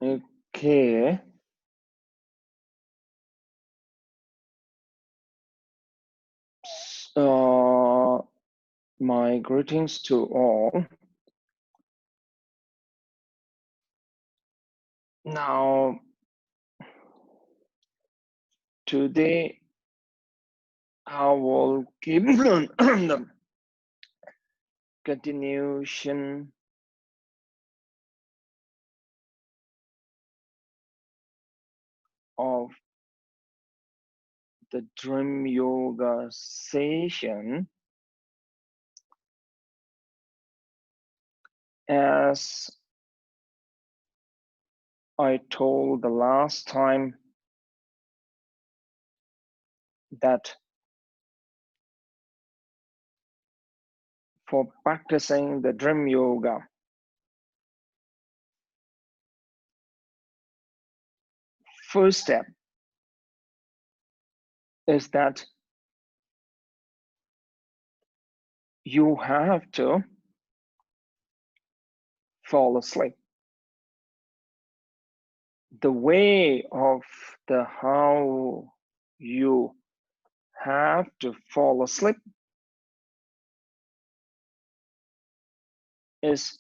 Okay. My greetings to all. Now, today I will give the continuation of the dream yoga session. As I told the last time that for practicing the dream yoga, first step is that you have to fall asleep. The way of the how you have to fall asleep is,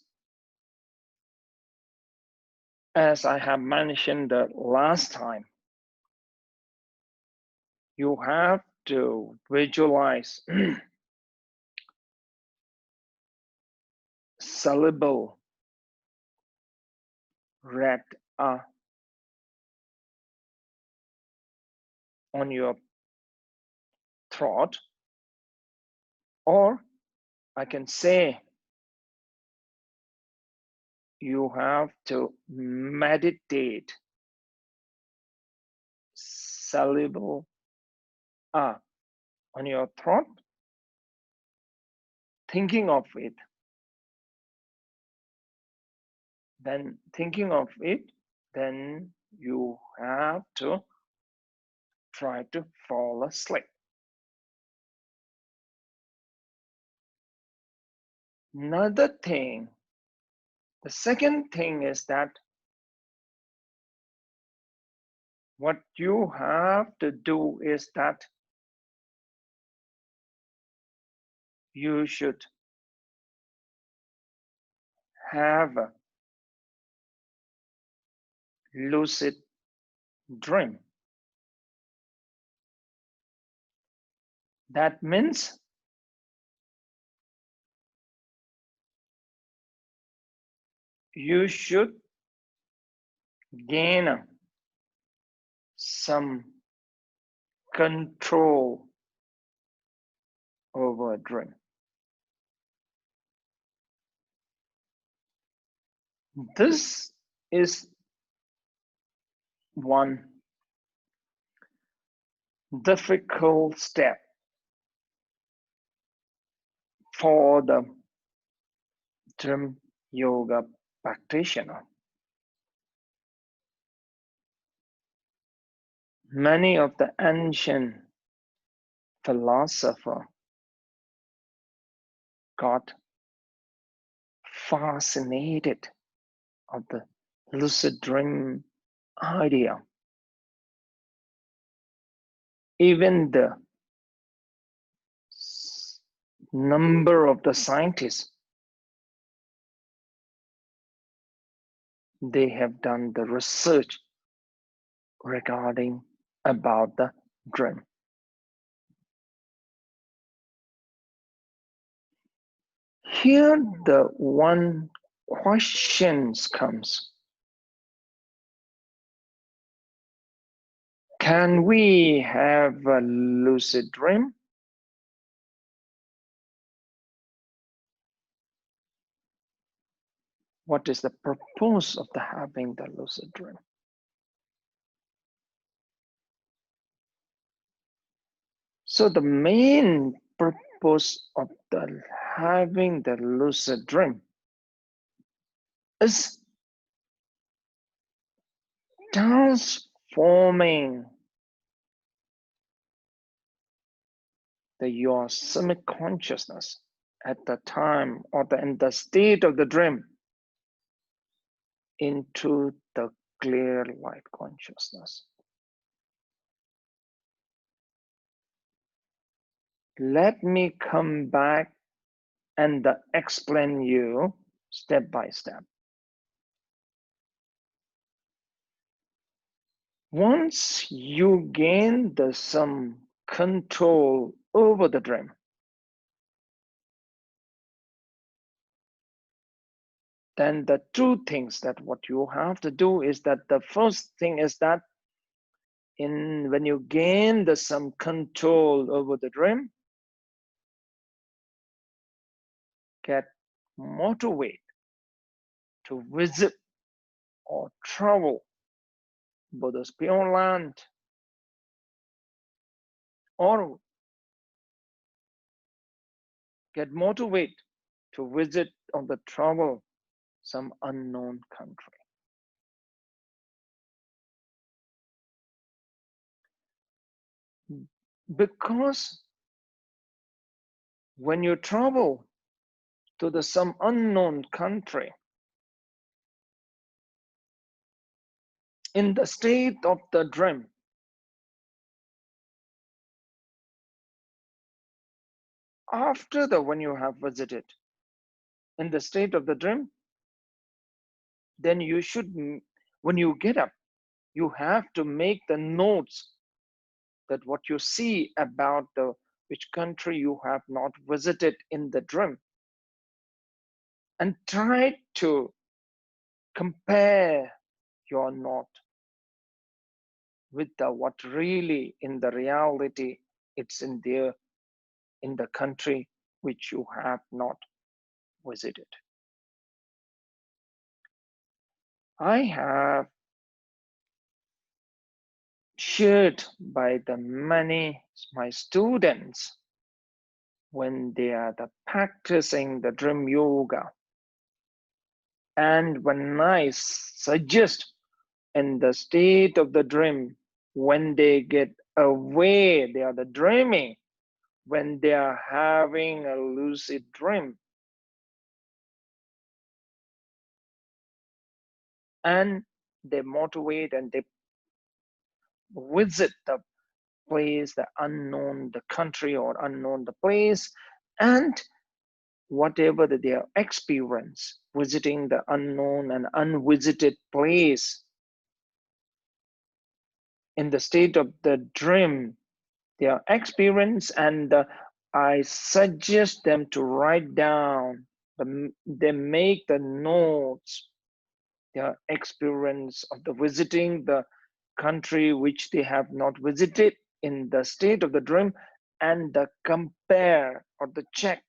as I have mentioned the last time, you have to visualize syllable red on your throat, or I can say you have to meditate syllable on your throat, thinking of it. Then thinking of it, then you have to try to fall asleep. Another thing, the second thing is that what you have to do is that you should have a lucid dream. That means you should gain some control over a dream. This is one difficult step for the dream yoga practitioner. Many of the ancient philosophers got fascinated of the lucid dream idea. Even the number of the scientists, they have done the research regarding about the dream. Here the one question comes. Can we have a lucid dream? What is the purpose of having the lucid dream? So the main purpose of having the lucid dream is transforming your semi-consciousness at the time or in the state of the dream into the clear light consciousness. Let me come back and explain you step by step. Once you gain some control over the dream, then the two things that what you have to do is that the first thing is that when you gain some control over the dream, get motivated to visit or travel Buddha's Pure Land, or get motivated to visit or the travel some unknown country. Because when you travel to some unknown country, in the state of the dream, after when you have visited, in the state of the dream, then you should, when you get up, you have to make the notes that what you see about which country you have not visited in the dream, and try to compare your note with what really in the reality it's in there in the country which you have not visited. I have shared by my students when they are practicing the dream yoga, and when I suggest in the state of the dream, when they get away, they are dreaming, when they are having a lucid dream, and they motivate and they visit the place, the unknown, the country or unknown the place, and whatever their experience visiting the unknown and unvisited place in the state of the dream, their experience, and I suggest them to write down, they make the notes, their experience of the visiting the country which they have not visited in the state of the dream, and compare or check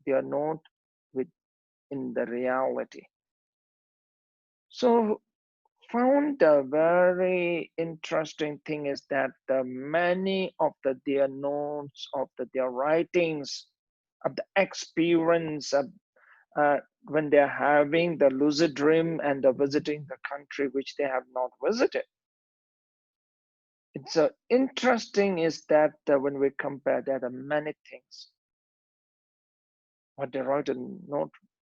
their note with in the reality. So found a very interesting thing is that many of their notes of their writings of the experience of when they're having the lucid dream and visiting the country which they have not visited. It's interesting is that when we compare, there are many things what they write in note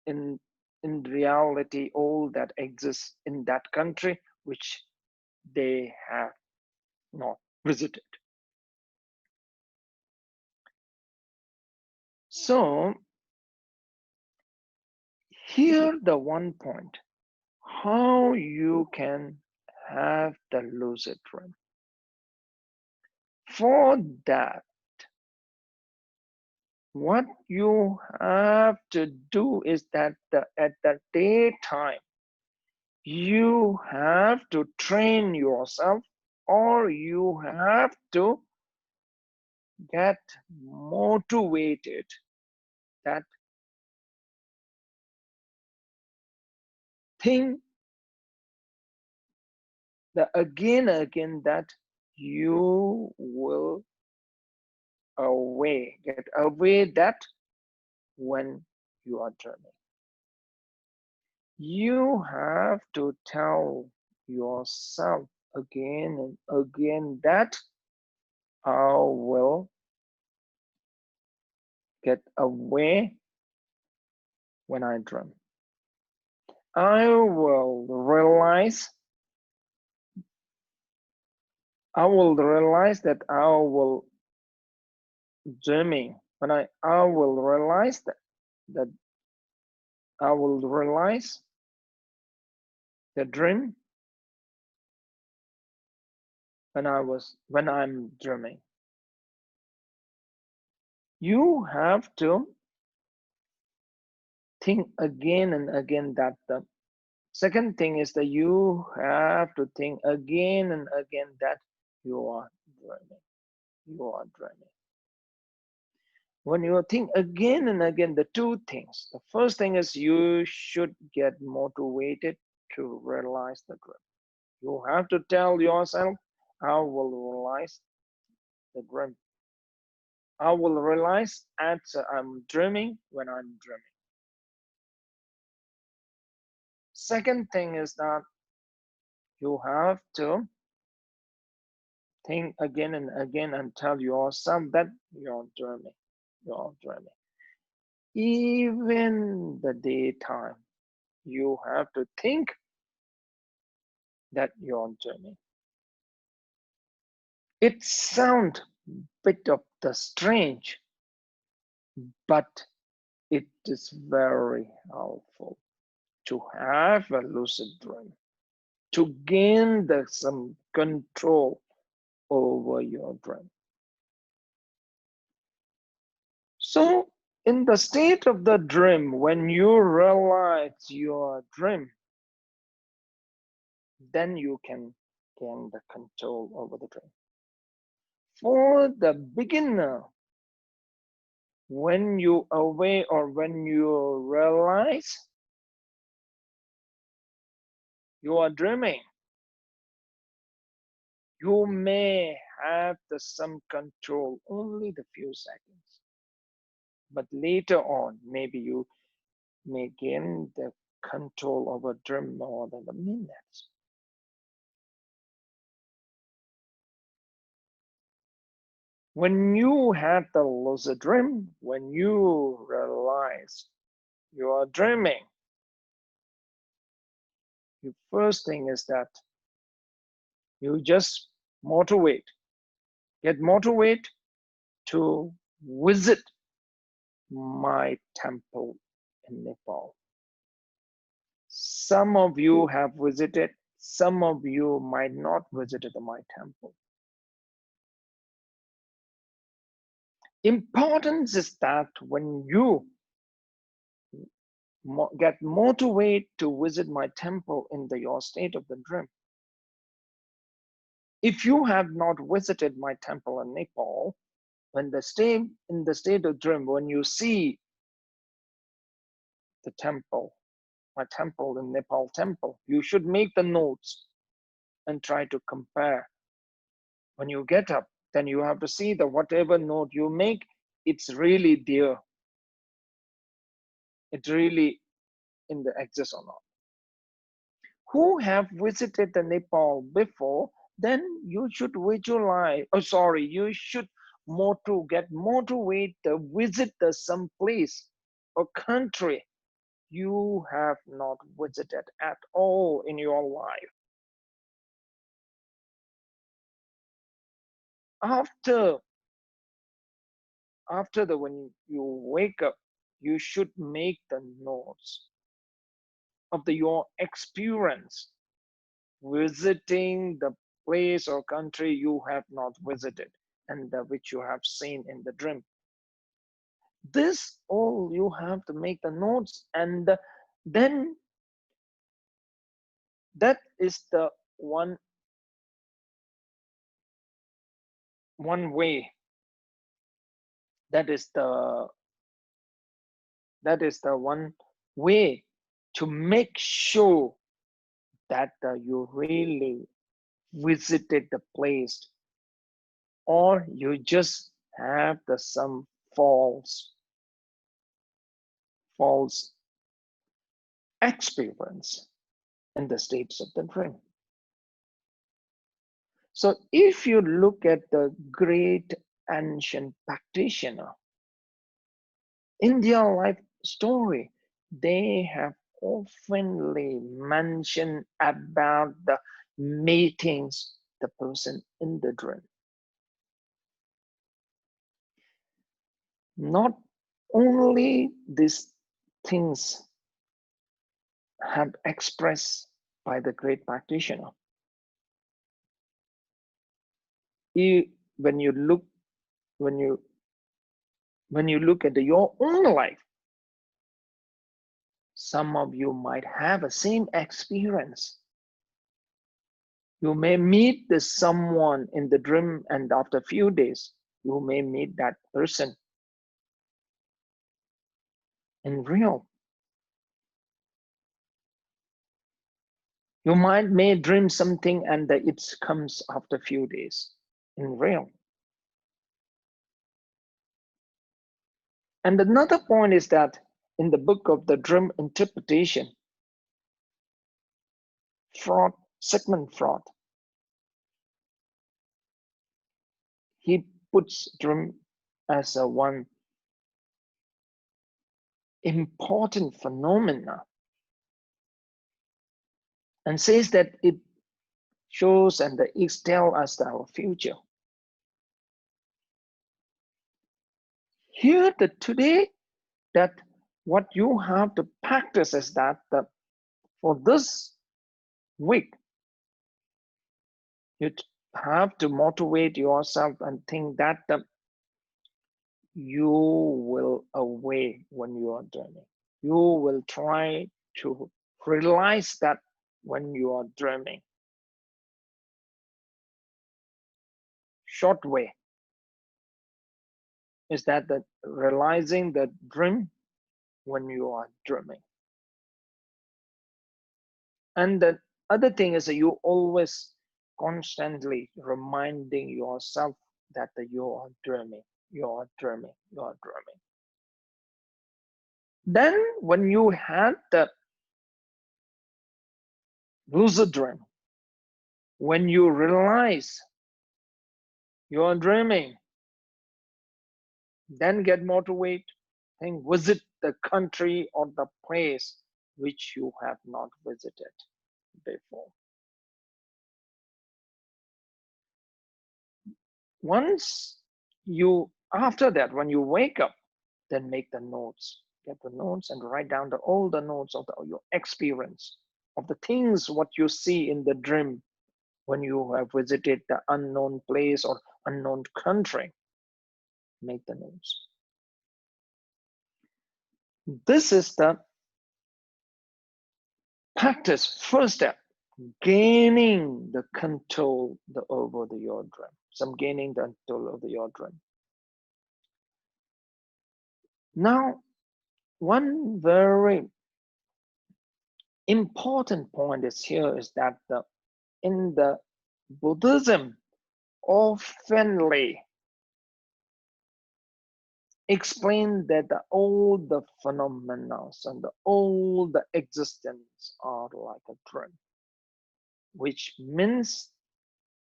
in reality, all that exists in that country which they have not visited. So here the one point, how you can have the lucid dream. For that, what you have to do is that at the daytime, you have to train yourself, or you have to get motivated that thing that again that you will get away that when you are dreaming. You have to tell yourself again and again that I will get away when I dream. I will realize I will realize that I will dreaming. When I will realize that I will realize the dream when I'm dreaming. You have to think again and again that the second thing is that you have to think again and again that you are dreaming. You are dreaming. When you think again and again, the two things. The first thing is you should get motivated to realize the dream. You have to tell yourself, I will realize the dream. I will realize as I'm dreaming when I'm dreaming. Second thing is that you have to think again and again and tell yourself that you're dreaming. You're dreaming. Even the daytime, you have to think that you're dreaming. It sounds a bit of the strange, but it is very helpful to have a lucid dream, to gain some control over your dream. So in the state of the dream, when you realize your dream, then you can gain the control over the dream. For the beginner, when you awake or when you realize you are dreaming, you may have some control only the few seconds. But later on, maybe you may gain the control over dream more than the minutes. When you had the lucid dream, when you realize you are dreaming, the first thing is that you just get motivated to visit my temple in Nepal. Some of you have visited, some of you might not visited my temple. Importance is that when you get motivated to visit my temple in your state of the dream, if you have not visited my temple in Nepal, when in the state of dream, when you see the temple, my temple in Nepal temple, you should make the notes and try to compare. When you get up, then you have to see that whatever note you make, it's really there. It's really in the excess or not. Who have visited the Nepal before, then you should visualize, you should get motivated to visit some place or country you have not visited at all in your life. When you wake up, you should make the notes of your experience visiting the place or country you have not visited and which you have seen in the dream. This all you have to make the notes, and then that is the one way. That is the one way to make sure that you really visited the place, or you just have some false experience in the states of the dream. So if you look at the great ancient practitioner in their life story, they have oftenly mentioned about the meetings the person in the dream. Not only these things have expressed by the great practitioner. When you look at your own life, some of you might have the same experience. You may meet someone in the dream, and after a few days, you may meet that person in real. You may dream something and it comes after a few days in real. And another point is that in the book of the dream interpretation, Sigmund Freud, he puts dream as one important phenomena and says that it shows and it tells us our future. Here, today, that what you have to practice is that for this week, you have to motivate yourself and think that you will awake when you are dreaming. You will try to realize that when you are dreaming. Short way is that realizing the dream when you are dreaming. And the other thing is that you always constantly reminding yourself that you are dreaming, you are dreaming, you are dreaming. Then when you had the lucid dream, when you realize you are dreaming, then get motivated and visit the country or the place which you have not visited before. After that, when you wake up, then make the notes. Get the notes and write down all the notes of your experience, of the things what you see in the dream when you have visited the unknown place or unknown country. Make the notes. This is the practice, first step, gaining the control over your dream. Gaining the control over your dream. Now, one very important point is that in the Buddhism, oftenly explain that all the phenomena and all the existence are like a dream, which means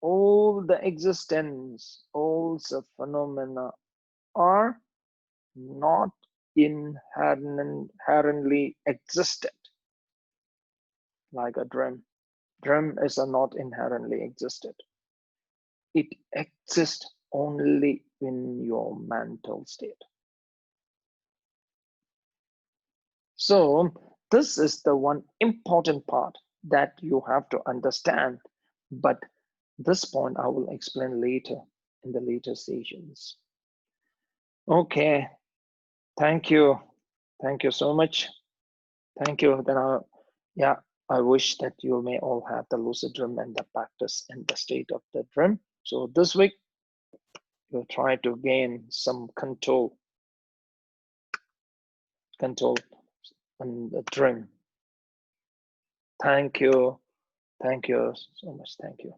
all the existence, all the phenomena are not inherently existed like a dream. Dream is not inherently existed. It exists only in your mental state. So this is the one important part that you have to understand, but this point I will explain later in the later sessions. Okay, thank you so much. Thank you. Then I wish that you may all have the lucid dream and the practice in the state of the dream. So this week we'll try to gain some control on the dream. Thank you so much. Thank you.